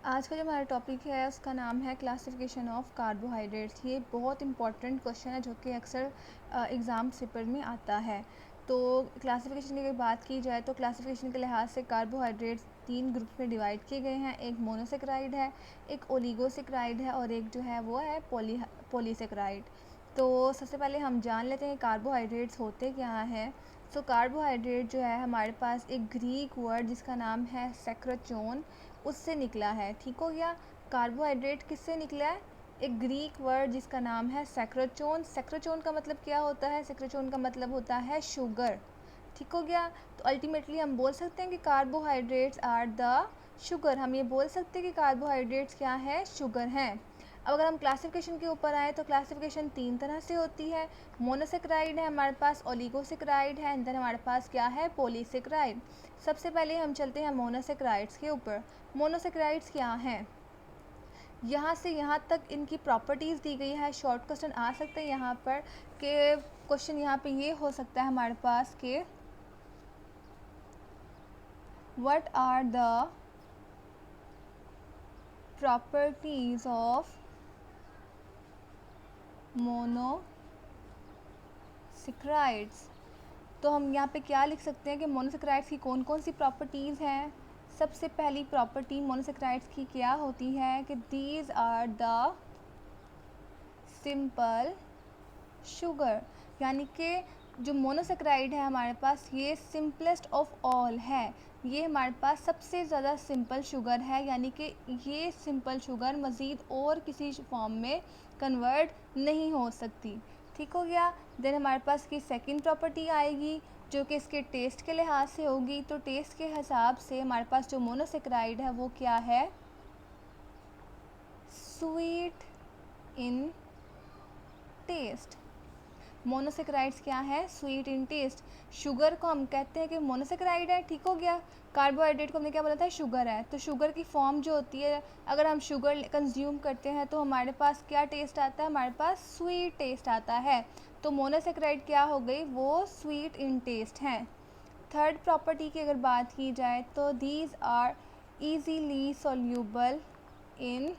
आज का जो हमारा टॉपिक है उसका नाम है क्लासिफिकेशन ऑफ कार्बोहाइड्रेट्स। ये बहुत इंपॉर्टेंट क्वेश्चन है जो कि अक्सर एग्ज़ाम पेपर में आता है। तो क्लासिफिकेशन की अगर बात की जाए तो क्लासिफिकेशन के लिहाज से कार्बोहाइड्रेट्स 3 ग्रुप में डिवाइड किए गए हैं। एक मोनोसेक्राइड है, एक ओलिगोसेक्राइड है और एक जो है वो है पॉलीसेक्राइड। तो सबसे पहले हम जान लेते हैं कार्बोहाइड्रेट्स होते क्या हैं। सो कार्बोहाइड्रेट जो है हमारे पास एक ग्रीक वर्ड जिसका नाम है सैक्रोचोन, उससे निकला है। ठीक हो गया। कार्बोहाइड्रेट किससे निकला है? एक ग्रीक वर्ड जिसका नाम है सैक्रोचोन। सैक्रोचोन का मतलब क्या होता है? सैक्रोचोन का मतलब होता है शुगर। ठीक हो गया। तो अल्टीमेटली हम बोल सकते हैं कि कार्बोहाइड्रेट्स आर द शुगर। हम ये बोल सकते हैं कि कार्बोहाइड्रेट्स क्या है? शुगर हैं। अब अगर हम क्लासिफिकेशन के ऊपर आए तो क्लासिफिकेशन 3 तरह से होती है। मोनोसेक्राइड है हमारे पास, ओलिगोसेक्राइड है, एंड देन हमारे पास क्या है? पॉलीसेक्राइड। सबसे पहले हम चलते हैं मोनोसेक्राइड्स के ऊपर। मोनोसेक्राइड्स क्या हैं? यहाँ से यहाँ तक इनकी प्रॉपर्टीज़ दी गई है। शॉर्ट क्वेश्चन आ सकते हैं यहाँ पर कि क्वेश्चन यहाँ पे ये हो सकता है हमारे पास कि what are the properties of monosaccharides. तो हम यहाँ पे क्या लिख सकते हैं कि मोनोसेक्राइड्स की कौन कौन सी प्रॉपर्टीज़ हैं। सबसे पहली प्रॉपर्टी मोनोसेक्राइड्स की क्या होती है कि these are the simple sugar, यानी कि जो मोनोसेक्राइड है हमारे पास ये सिंपलेस्ट ऑफ ऑल है। ये हमारे पास सबसे ज़्यादा सिंपल शुगर है, यानी कि ये सिंपल शुगर मज़ीद और किसी फॉर्म में कन्वर्ट नहीं हो सकती। ठीक हो गया। देन हमारे पास की सेकंड प्रॉपर्टी आएगी जो कि इसके टेस्ट के लिहाज से होगी। तो टेस्ट के हिसाब से हमारे पास जो मोनोसेक्राइड है वो क्या है? Sweet in test. मोनोसेक्राइड्स क्या है? Sweet in test. शुगर को हम कहते हैं कि मोनोसेक्राइड है। ठीक हो गया। कार्बोहाइड्रेट को हमने क्या बोला था? शुगर है। तो शुगर की फॉर्म जो होती है, अगर हम शुगर कंज्यूम करते हैं तो हमारे पास क्या टेस्ट आता है? हमारे पास स्वीट टेस्ट आता है। तो मोनोसेक्राइड क्या हो गई? वो स्वीट इन टेस्ट हैं। थर्ड प्रॉपर्टी की अगर बात की जाए तो these are easily soluble in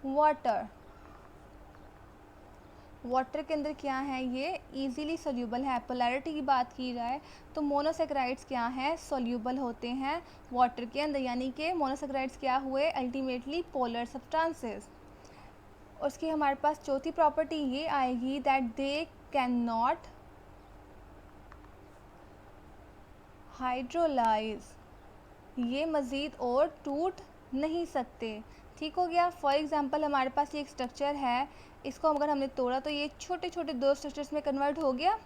water. Water के अंदर क्या है? ये इजीली सोल्यूबल है। पोलैरिटी की बात की जाए तो मोनोसेक्राइड्स क्या हैं? सोल्यूबल होते हैं वाटर के अंदर, यानी कि मोनोसेक्राइड्स क्या हुए? Ultimately polar substances. उसकी हमारे पास चौथी प्रॉपर्टी ये आएगी that they can not hydrolyse. ये मज़ीद और टूट नहीं सकते। ठीक हो गया। फॉर एग्ज़ाम्पल हमारे पास ये एक स्ट्रक्चर है, इसको अगर हमने तोड़ा तो ये छोटे छोटे दो स्ट्रक्चर्स में कन्वर्ट हो गया।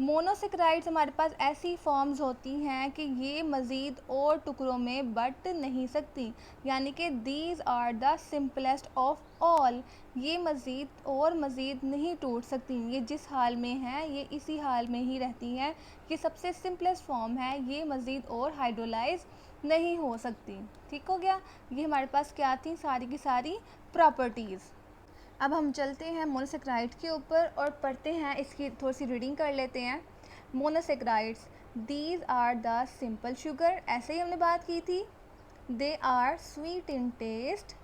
मोनोसेक्राइड्स हमारे पास ऐसी फॉर्म्स होती हैं कि ये मज़ीद और टुकड़ों में बट नहीं सकती, यानी कि these are the simplest of all. ये मज़ीद और मज़ीद नहीं टूट सकती। ये जिस हाल में है ये इसी हाल में ही रहती हैं। ये सबसे सिंपलेस्ट फॉर्म है, ये मज़ीद और हाइड्रोलाइज नहीं हो सकती। ठीक हो गया। ये हमारे पास क्या थी? सारी की सारी प्रॉपर्टीज़। अब हम चलते हैं मोनोसेक्राइड के ऊपर और पढ़ते हैं, इसकी थोड़ी सी रीडिंग कर लेते हैं। Monosaccharides, these are the simple sugar, ऐसे ही हमने बात की थी। They are sweet in taste,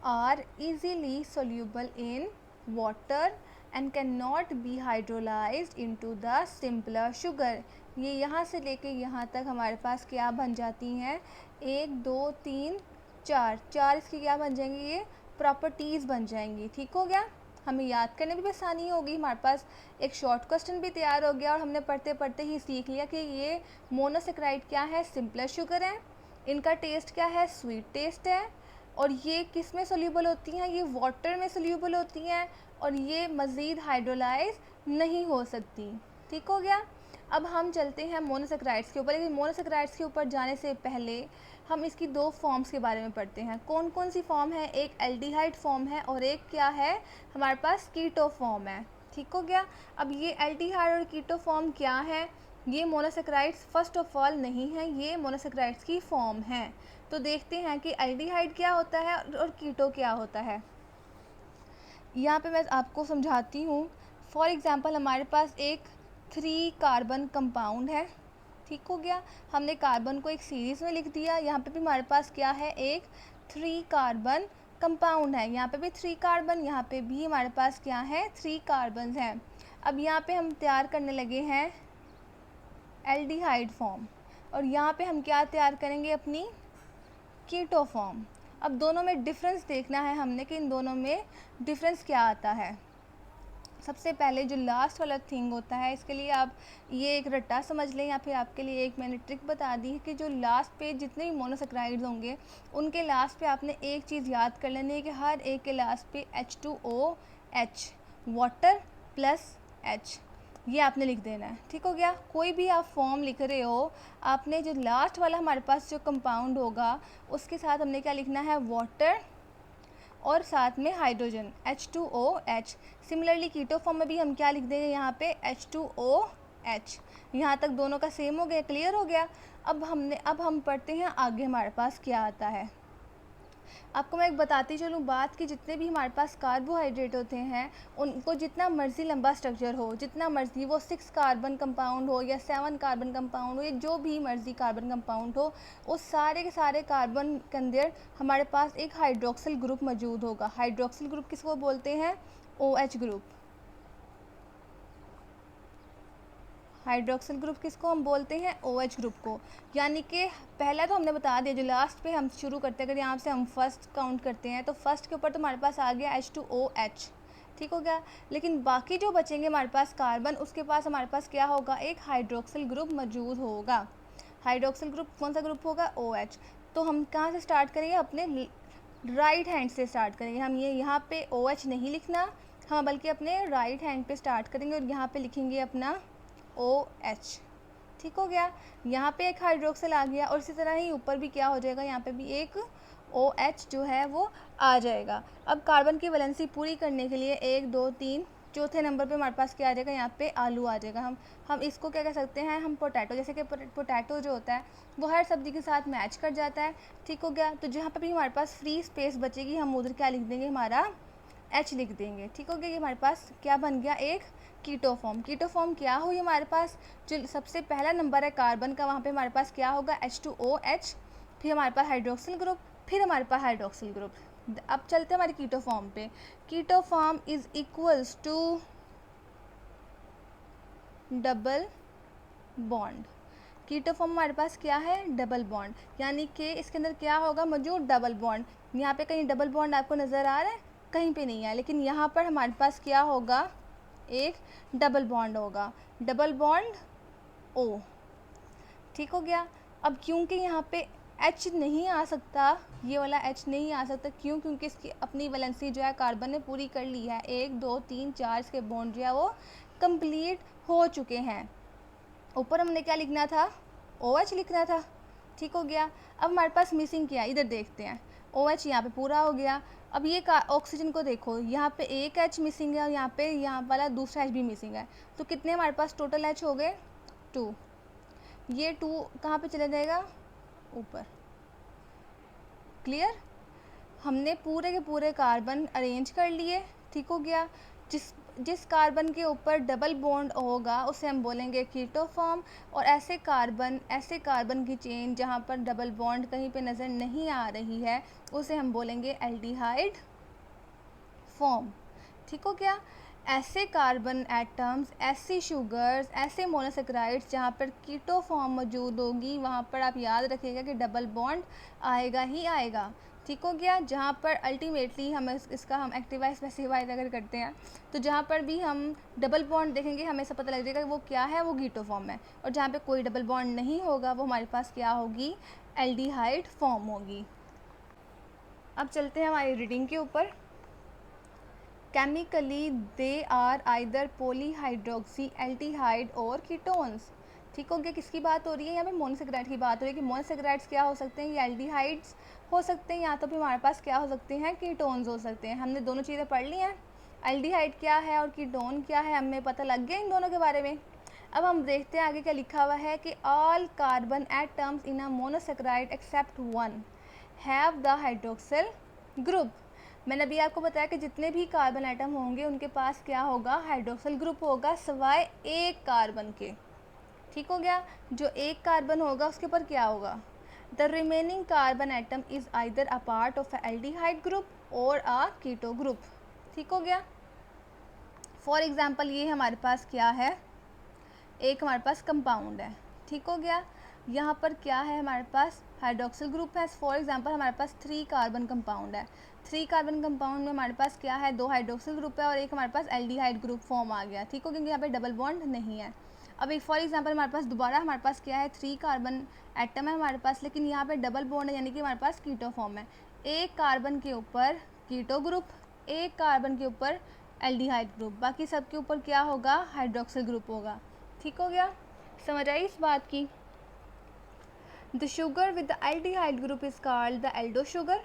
are easily soluble in water and can not be hydrolysed into the simpler sugar. ये यहाँ से लेके यहाँ तक हमारे पास क्या बन जाती हैं? 1 2 3 4, चार इसकी क्या बन जाएंगी? ये प्रॉपर्टीज़ बन जाएंगी। ठीक हो गया। हमें याद करने में भी आसानी होगी। हमारे पास एक शॉर्ट क्वेश्चन भी तैयार हो गया और हमने पढ़ते पढ़ते ही सीख लिया कि ये मोनोसेक्राइड क्या है? सिंपलर शुगर है। इनका टेस्ट क्या है? स्वीट टेस्ट है। और ये किस में सोल्यूबल होती हैं? ये वाटर में सोल्यूबल होती हैं और ये मज़ीद हाइड्रोलाइज नहीं हो सकती। ठीक हो गया। अब हम चलते हैं मोनोसेक्राइड्स के ऊपर, लेकिन मोनोसेक्राइड्स के ऊपर जाने से पहले हम इसकी 2 फॉर्म्स के बारे में पढ़ते हैं। कौन कौन सी फॉर्म है? एक एल्डिहाइड फॉर्म है और एक क्या है? हमारे पास कीटो फॉर्म है। ठीक हो गया। अब ये एल्डिहाइड और कीटो फॉर्म क्या है? ये मोनोसेक्राइड्स फर्स्ट ऑफ ऑल नहीं है, ये मोनोसेक्राइड्स की फॉर्म है। तो देखते हैं कि एल्डिहाइड क्या होता है और कीटो क्या होता है। यहाँ पे मैं आपको समझाती हूँ। फॉर एग्ज़ाम्पल हमारे पास एक 3 कार्बन कंपाउंड है। ठीक हो गया। हमने कार्बन को एक सीरीज़ में लिख दिया। यहाँ पे भी हमारे पास क्या है? एक 3 कार्बन कंपाउंड है। यहाँ पे भी 3 कार्बन, यहाँ पे भी हमारे पास क्या है 3 कार्बन हैं। अब यहाँ पे हम तैयार करने लगे हैं एल्डिहाइड फॉर्म, और यहाँ पे हम क्या तैयार करेंगे अपनी कीटो फॉर्म। अब दोनों में डिफरेंस देखना है हमने कि इन दोनों में डिफरेंस क्या आता है। सबसे पहले जो लास्ट वाला थिंग होता है, इसके लिए आप ये एक रट्टा समझ लें या फिर आपके लिए एक मैंने ट्रिक बता दी है कि जो लास्ट पे जितने भी मोनोसेक्राइड्स होंगे उनके लास्ट पे आपने एक चीज़ याद कर लेनी है कि हर एक के लास्ट पे H2OH वाटर प्लस H, ये आपने लिख देना है। ठीक हो गया। कोई भी आप फॉर्म लिख रहे हो, आपने जो लास्ट वाला हमारे पास जो कंपाउंड होगा उसके साथ हमने क्या लिखना है वाटर और साथ में हाइड्रोजन H2OH। सिमिलरली कीटो फॉर्म में भी हम क्या लिख देंगे यहाँ पे H2OH। यहाँ तक दोनों का सेम हो गया, क्लियर हो गया। अब हम पढ़ते हैं आगे हमारे पास क्या आता है। आपको मैं एक बताती चलूँ बात कि जितने भी हमारे पास कार्बोहाइड्रेट होते हैं उनको जितना मर्ज़ी लंबा स्ट्रक्चर हो, जितना मर्ज़ी वो 6 कार्बन कंपाउंड हो या 7 कार्बन कंपाउंड हो या जो भी मर्ज़ी कार्बन कंपाउंड हो, उस सारे के सारे कार्बन के अंदर हमारे पास एक हाइड्रोक्सिल ग्रुप मौजूद होगा। हाइड्रोक्सिल ग्रुप किसको बोलते हैं? OH group. हाइड्रोक्सिल ग्रुप किसको हम बोलते हैं? OH ग्रुप को। यानी कि पहला तो हमने बता दिया, जो लास्ट पे हम शुरू करते हैं, अगर यहाँ से हम फर्स्ट काउंट करते हैं तो फर्स्ट के ऊपर तो हमारे पास आ गया H2OH, ठीक हो गया। लेकिन बाकी जो बचेंगे हमारे पास कार्बन, उसके पास हमारे पास क्या होगा? एक हाइड्रोक्सिल ग्रुप मौजूद होगा। हाइड्रोक्सिल ग्रुप कौन सा ग्रुप होगा? OH। तो हम कहाँ से स्टार्ट करेंगे? अपने राइट हैंड से स्टार्ट करेंगे। हम ये यहाँ पे OH नहीं लिखना, हाँ, बल्कि अपने राइट हैंड पे स्टार्ट करेंगे और यहाँ पे लिखेंगे अपना OH। ठीक हो गया। यहाँ पे एक हाइड्रोक्सिल आ गया और इसी तरह ही ऊपर भी क्या हो जाएगा? यहाँ पे भी एक OH जो है वो आ जाएगा। अब कार्बन की वैलेंसी पूरी करने के लिए 1 2 3 चौथे नंबर पे हमारे पास क्या आ जाएगा? यहाँ पे आलू आ जाएगा। हम इसको क्या कह सकते हैं? हम पोटैटो, जैसे कि पोटैटो जो होता है वो हर सब्ज़ी के साथ मैच कर जाता है। ठीक हो गया। तो जहाँ पर भी हमारे पास फ्री स्पेस बचेगी हम उधर क्या लिख देंगे? हमारा H लिख देंगे। ठीक हो गया। ये हमारे पास क्या बन गया? एक कीटो फॉर्म। कीटो फॉर्म क्या हुई हमारे पास? जो सबसे पहला नंबर है कार्बन का, वहाँ पे हमारे पास क्या होगा? H2OH, फिर हमारे पास हाइड्रोक्सिल ग्रुप, फिर हमारे पास हाइड्रोक्सिल ग्रुप। अब चलते हैं हमारे कीटो फॉर्म पे। Keto form is equals to double bond. Keto form हमारे पास क्या है? Double bond. यानी कि इसके अंदर क्या होगा मौजूद? Double bond. यहाँ पे कहीं डबल बॉन्ड आपको नज़र आ रहा है? कहीं पे नहीं है, लेकिन यहाँ पर हमारे पास क्या होगा? एक डबल बॉन्ड होगा, डबल बॉन्ड O। ठीक हो गया। अब क्योंकि यहाँ पे H नहीं आ सकता, ये वाला H नहीं आ सकता, क्यों? क्योंकि इसकी अपनी वैलेंसी जो है कार्बन ने पूरी कर ली है। 1 2 3 4 इसके बॉन्ड जो है वो कंप्लीट हो चुके हैं। ऊपर हमने क्या लिखना था? OH लिखना था। ठीक हो गया। अब हमारे पास मिसिंग क्या है? इधर देखते हैं। OH यहाँ पे पूरा हो गया। अब ये ऑक्सीजन को देखो, यहाँ पे एक H मिसिंग है और यहाँ वाला दूसरा H भी मिसिंग है। तो कितने हमारे पास टोटल H हो गए? 2। ये 2 कहाँ पे चला जाएगा? ऊपर। क्लियर? हमने पूरे के पूरे कार्बन अरेंज कर लिए। ठीक हो गया। जिस कार्बन के ऊपर डबल बॉन्ड होगा उसे हम बोलेंगे कीटो फॉर्म, और ऐसे कार्बन की चेन जहाँ पर डबल बॉन्ड कहीं पे नज़र नहीं आ रही है उसे हम बोलेंगे एल्डिहाइड फॉर्म। ठीक हो गया। ऐसे कार्बन एटम्स, ऐसी शुगर्स, ऐसे मोनोसेक्राइड्स जहाँ पर कीटो फॉर्म मौजूद होगी वहाँ पर आप याद रखिएगा कि डबल बॉन्ड आएगा ही आएगा। ठीक हो गया। जहाँ पर अल्टीमेटली हम इसका हम एक्टिवाइज स्पेसिफाइज अगर करते हैं तो जहाँ पर भी हम डबल बॉन्ड देखेंगे हमें सब पता लग जाएगा कि वो क्या है, वो कीटो फॉर्म है। और जहाँ पे कोई डबल बॉन्ड नहीं होगा वो हमारे पास क्या होगी? एल्डिहाइड फॉर्म होगी। अब चलते हैं हमारी रीडिंग के ऊपर। Chemically they are either polyhydroxy aldehyde और कीटोन्स। ठीक हो गया। किसकी बात हो रही है? यहाँ पे मोनोसेक्राइड की बात हो रही है कि मोनोसेक्राइड्स क्या हो सकते हैं? ये एल्डिहाइड्स हो सकते हैं, या तो फिर हमारे पास क्या हो सकते हैं? कीटोन्स हो सकते हैं। हमने दोनों चीज़ें पढ़ ली हैं, एल्डिहाइड क्या है और कीटोन क्या है, हमें पता लग गया इन दोनों के बारे में। अब हम देखते हैं आगे क्या लिखा हुआ है कि all carbon atoms in a monosaccharide except one have the hydroxyl group. मैंने अभी आपको बताया कि जितने भी कार्बन एटम होंगे उनके पास क्या होगा? हाइड्रोक्सिल ग्रुप होगा, सिवाय एक कार्बन के। ठीक हो गया। जो एक कार्बन होगा उसके ऊपर क्या होगा? The remaining carbon atom is either a part of aldehyde group और अ कीटो ग्रुप। ठीक हो गया। फॉर एग्जाम्पल ये हमारे पास क्या है, एक हमारे पास कंपाउंड है। ठीक हो गया। यहाँ पर क्या है, हमारे पास हाइड्रोक्सिल ग्रुप है। फॉर एग्जांपल हमारे पास 3 कार्बन कंपाउंड है। 3 कार्बन कंपाउंड में हमारे पास क्या है, 2 हाइड्रोक्सिल ग्रुप है और एक हमारे पास एल्डिहाइड ग्रुप फॉर्म आ गया। ठीक हो, क्योंकि यहाँ पे डबल बॉन्ड नहीं है। अब एक फॉर एग्जांपल हमारे पास दोबारा हमारे पास क्या है, 3 कार्बन एटम है हमारे पास, लेकिन यहाँ पे डबल बॉन्ड है, यानी कि हमारे पास कीटो फॉर्म है। एक कार्बन के ऊपर कीटो ग्रुप, एक कार्बन के ऊपर एल्डिहाइड ग्रुप, बाकी सब के ऊपर क्या होगा, हाइड्रोक्सिल ग्रुप होगा। ठीक हो गया, समझ आई इस बात की। The sugar with the aldehyde group is called the Aldo sugar.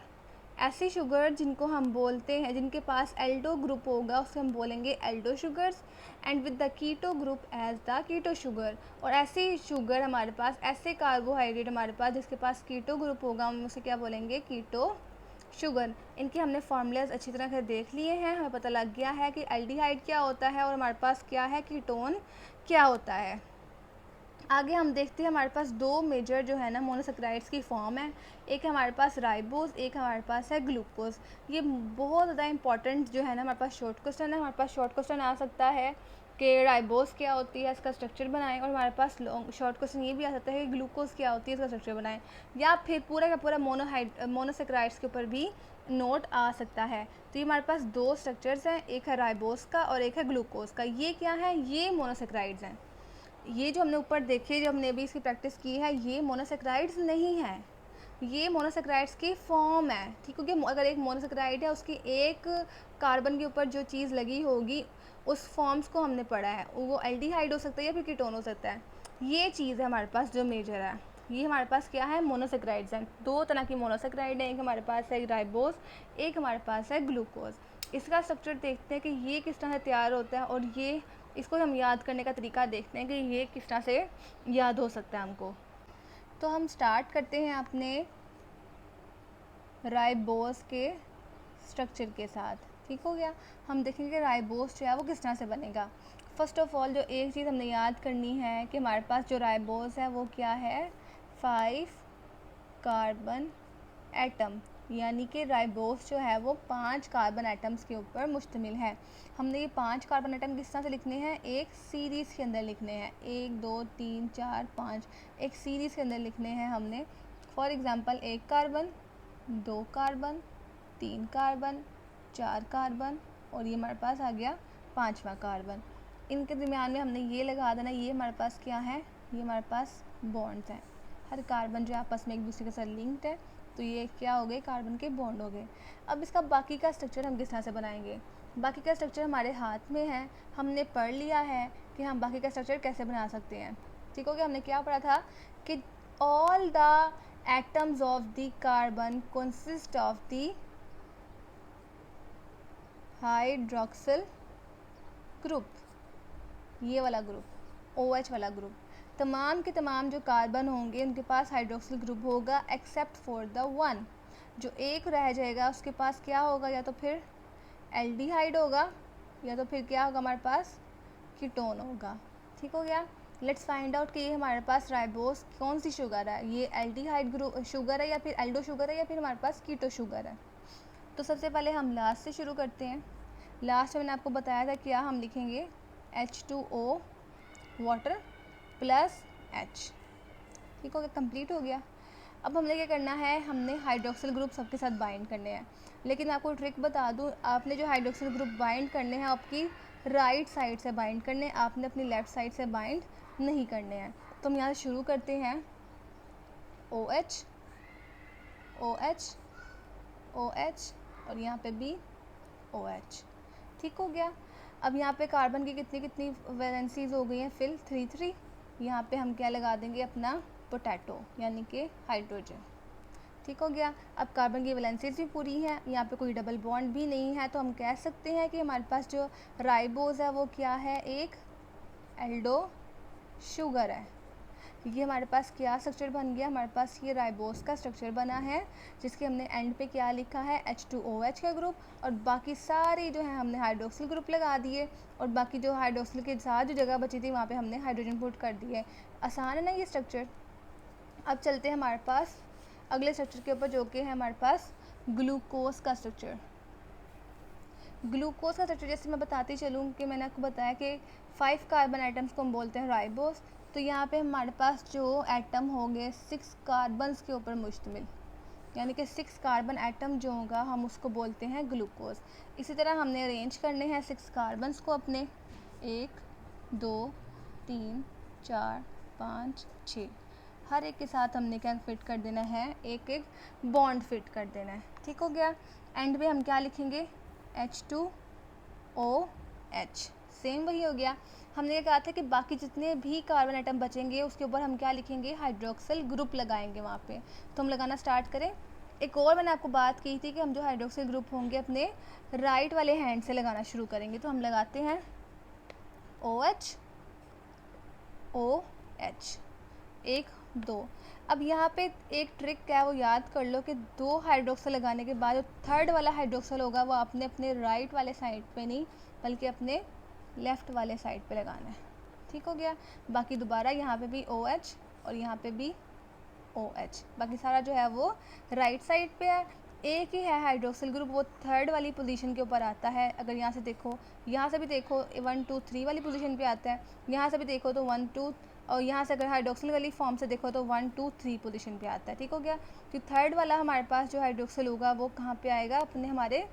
ऐसी शुगर जिनको हम बोलते हैं, जिनके पास एल्डो ग्रुप होगा उसे हम बोलेंगे aldo sugars. And with the keto group as the keto sugar. और ऐसी शुगर हमारे पास, ऐसे कार्बोहाइड्रेट हमारे पास जिसके पास कीटो ग्रुप होगा, हम उसे क्या बोलेंगे, कीटो शुगर। इनके हमने फार्मूलाज अच्छी तरह से देख लिए हैं, हमें पता लग गया है कि एल्डिहाइड क्या होता है और हमारे पास क्या है, कीटोन क्या होता है। आगे हम देखते हैं, हमारे पास 2 मेजर जो है ना मोनोसेक्राइड्स की फॉर्म है। एक है हमारे पास राइबोज, एक हमारे पास है ग्लूकोज। ये बहुत ज़्यादा इंपॉर्टेंट जो है ना हमारे पास शॉर्ट क्वेश्चन है। हमारे पास शॉर्ट क्वेश्चन आ सकता है कि राइबोज क्या होती है, इसका स्ट्रक्चर बनाएं, और हमारे पास लॉन्ग शॉर्ट क्वेश्चन ये भी आ सकता है कि ग्लूकोज क्या होती है, इसका स्ट्रक्चर बनाएं, या फिर पूरा का पूरा मोनोसेक्राइड्स के ऊपर भी नोट आ सकता है। तो ये हमारे पास 2 स्ट्रक्चर्स हैं, एक है राइबोज का और एक है ग्लूकोज का। ये क्या है, ये मोनोसेक्राइड्स हैं। ये जो हमने ऊपर देखे, जो हमने अभी इसकी प्रैक्टिस की है, ये मोनोसेक्राइड्स नहीं है, ये मोनोसेक्राइड्स की फॉर्म है। ठीक है, क्योंकि अगर एक मोनोसेक्राइड है, उसकी एक कार्बन के ऊपर जो चीज़ लगी होगी, उस फॉर्म्स को हमने पढ़ा है, वो एल्डिहाइड हो सकता है या फिर कीटोन हो सकता है। ये चीज़ है हमारे पास जो मेजर है, ये हमारे पास क्या है, मोनोसेक्राइड्स हैं। 2 तरह की मोनोसेक्राइड है, एक हमारे पास है राइबोज, एक हमारे पास है ग्लूकोज। इसका स्ट्रक्चर देखते हैं कि ये किस तरह से तैयार होता है, और ये इसको हम याद करने का तरीका देखते हैं कि ये किस तरह से याद हो सकता है हमको। तो हम स्टार्ट करते हैं अपने राइबोस के स्ट्रक्चर के साथ। ठीक हो गया। हम देखेंगे राइबोस जो है वो किस तरह से बनेगा। फर्स्ट ऑफ ऑल जो एक चीज़ हमने याद करनी है कि हमारे पास जो राइबोस है वो क्या है, 5 कार्बन एटम, यानी कि राइबोस जो है वो 5 कार्बन एटम्स के ऊपर मुश्तमिल है। हमने ये 5 कार्बन एटम किस तरह से लिखने हैं, एक सीरीज़ के अंदर लिखने हैं, 1 2 3 4 5, एक सीरीज़ के अंदर लिखने हैं हमने। For example 1 carbon, 2 carbon, 3 carbon, 4 carbon, और ये हमारे पास आ गया 5वां कार्बन। इनके दरमियान में हमने ये लगा देना, ये हमारे पास क्या है, ये हमारे पास बॉन्ड्स हैं। हर कार्बन जो आपस में एक दूसरे के साथ लिंक्ड है, तो ये क्या हो गए, कार्बन के बॉन्ड हो गए। अब इसका बाकी का स्ट्रक्चर हम किस तरह से बनाएंगे, बाकी का स्ट्रक्चर हमारे हाथ में है, हमने पढ़ लिया है कि हम बाकी का स्ट्रक्चर कैसे बना सकते हैं। ठीक हो गया। हमने क्या पढ़ा था कि all the atoms of the carbon consist of the hydroxyl group, ये वाला ग्रुप, OH वाला ग्रुप। तमाम के तमाम जो कार्बन होंगे उनके पास हाइड्रोक्सिल ग्रुप होगा, एक्सेप्ट फॉर द 1। जो एक रह जाएगा उसके पास क्या होगा, या तो फिर एल्डिहाइड होगा या तो फिर क्या होगा, हमारे पास कीटोन होगा। ठीक हो गया। लेट्स फाइंड आउट कि ये हमारे पास राइबोस कौन सी शुगर है, ये एल्डिहाइड ग्रुप शुगर है या फिर एल्डो शुगर है या फिर हमारे पास कीटो शुगर है। तो सबसे पहले हम लास्ट से शुरू करते हैं। लास्ट में मैंने आपको बताया था क्या हम लिखेंगे, H2O वाटर प्लस H। ठीक हो गया, कंप्लीट हो गया। अब हमने क्या करना है, हमने हाइड्रोक्सिल ग्रुप सबके साथ बाइंड करने हैं। लेकिन मैं आपको ट्रिक बता दूं, आपने जो हाइड्रोक्सिल ग्रुप बाइंड करने हैं आपकी राइट साइड से बाइंड करने हैं, आपने अपनी लेफ़्ट साइड से बाइंड नहीं करने हैं। तो हम यहाँ से शुरू करते हैं, OH OH OH और यहाँ पे भी OH। ठीक हो गया। अब यहाँ पे कार्बन की कितनी कितनी वैलेंसीज हो गई हैं, फिल 3 3। यहाँ पे हम क्या लगा देंगे, अपना पोटैटो यानी कि हाइड्रोजन। ठीक हो गया। अब कार्बन की वैलेंसीज भी पूरी हैं, यहाँ पे कोई डबल बॉन्ड भी नहीं है, तो हम कह सकते हैं कि हमारे पास जो राइबोज है वो क्या है, एक एल्डो शुगर है। ये हमारे पास क्या स्ट्रक्चर बन गया, हमारे पास ये राइबोस का स्ट्रक्चर बना है, जिसके हमने एंड पे क्या लिखा है, H2OH का ग्रुप, और बाकी सारी जो है हमने हाइड्रोक्सिल ग्रुप लगा दिए, और बाकी जो हाइड्रोक्सिल के साथ जो जगह बची थी वहाँ पे हमने हाइड्रोजन पुट कर दिए। आसान है ना ये स्ट्रक्चर। अब चलते हैं हमारे पास अगले स्ट्रक्चर के ऊपर जो कि है हमारे पास ग्लूकोज का स्ट्रक्चर। ग्लूकोज का स्ट्रक्चर जैसे मैं बताती चलूँ कि मैंने आपको बताया कि 5 कार्बन आइटम्स को हम बोलते हैं राइबोस। तो यहाँ पे हमारे पास जो एटम होंगे 6 कार्बन्स के ऊपर मुश्तमिल, यानी कि 6 कार्बन एटम जो होगा हम उसको बोलते हैं ग्लूकोज। इसी तरह हमने अरेंज करने हैं 6 कार्बन्स को अपने 1 2 3 4 5 6, हर एक के साथ हमने क्या फिट कर देना है, एक एक बॉन्ड फिट कर देना है। ठीक हो गया। एंड में हम क्या लिखेंगे, H2OH, सेम वही हो गया। हमने ये कहा था कि बाकी जितने भी कार्बन आइटम बचेंगे उसके ऊपर हम क्या लिखेंगे, हाइड्रोक्सिल ग्रुप लगाएंगे वहाँ पे। तो हम लगाना स्टार्ट करें। एक और मैंने आपको बात की थी कि हम जो हाइड्रोक्सिल ग्रुप होंगे अपने राइट वाले हैंड से लगाना शुरू करेंगे। तो हम लगाते हैं OH OH 1 2। अब यहाँ पे एक ट्रिक क्या है वो याद कर लो कि 2 हाइड्रोक्सल लगाने के बाद जो थर्ड वाला हाइड्रोक्सल होगा वो आपने अपने राइट वाले साइड पे नहीं बल्कि अपने लेफ़्ट वाले साइड पे लगाना है। ठीक हो गया। बाकी दोबारा यहाँ पे भी OH और यहाँ पे भी OH, बाकी सारा जो है वो राइट साइड पे है। एक ही है हाइड्रोक्सिल ग्रुप, वो थर्ड वाली पोजीशन के ऊपर आता है। अगर यहाँ से देखो, यहाँ से भी देखो 1 2 3 वाली पोजीशन पे आता है, यहाँ से भी देखो तो 1 2, और यहाँ से अगर हाइड्रोक्सिल वाली फॉर्म से देखो तो 1 2 3 पोजीशन पे आता है। ठीक हो गया। तो थर्ड वाला हमारे पास जो हाइड्रोक्सिल होगा वो कहाँ पे आएगा, अपने हमारे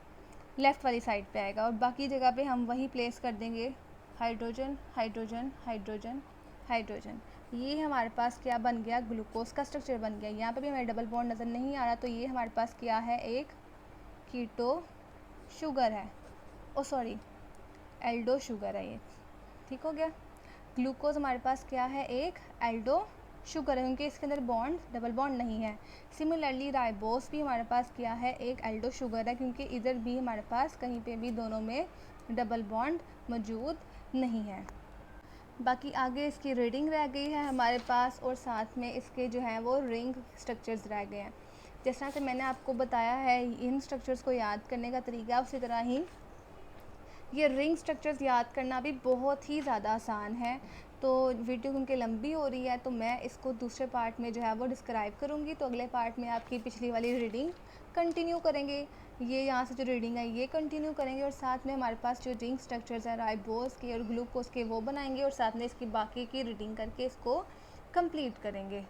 लेफ़्ट वाली साइड पे आएगा, और बाकी जगह पे हम वही प्लेस कर देंगे हाइड्रोजन हाइड्रोजन हाइड्रोजन हाइड्रोजन। ये हमारे पास क्या बन गया, ग्लूकोज का स्ट्रक्चर बन गया। यहाँ पे भी हमें डबल बॉन्ड नज़र नहीं आ रहा, तो ये हमारे पास क्या है, एक कीटो शुगर है, ओ सॉरी एल्डो शुगर है ये। ठीक हो गया। ग्लूकोज हमारे पास क्या है, एक एल्डो शुगर है, क्योंकि इसके अंदर बॉन्ड डबल बॉन्ड नहीं है। सिमिलरली राइबोस भी हमारे पास क्या है, एक एल्डो शुगर है, क्योंकि इधर भी हमारे पास कहीं पे भी दोनों में डबल बॉन्ड मौजूद नहीं है। बाकी आगे इसकी रीडिंग रह गई है हमारे पास, और साथ में इसके जो हैं वो रिंग स्ट्रक्चर्स रह गए हैं। जिस तरह से मैंने आपको बताया है इन स्ट्रक्चर्स को याद करने का तरीका, उसी तरह ही ये रिंग स्ट्रक्चर्स याद करना भी बहुत ही ज़्यादा आसान है। तो वीडियो क्योंकि लंबी हो रही है तो मैं इसको दूसरे पार्ट में जो है वो डिस्क्राइब करूँगी। तो अगले पार्ट में आपकी पिछली वाली रीडिंग कंटिन्यू करेंगे, ये यहाँ से जो रीडिंग है ये कंटिन्यू करेंगे, और साथ में हमारे पास जो रिंग स्ट्रक्चर्स हैं राइबोस के और ग्लूकोज के वो बनाएंगे, और साथ में इसकी बाकी की रीडिंग करके इसको कंप्लीट करेंगे।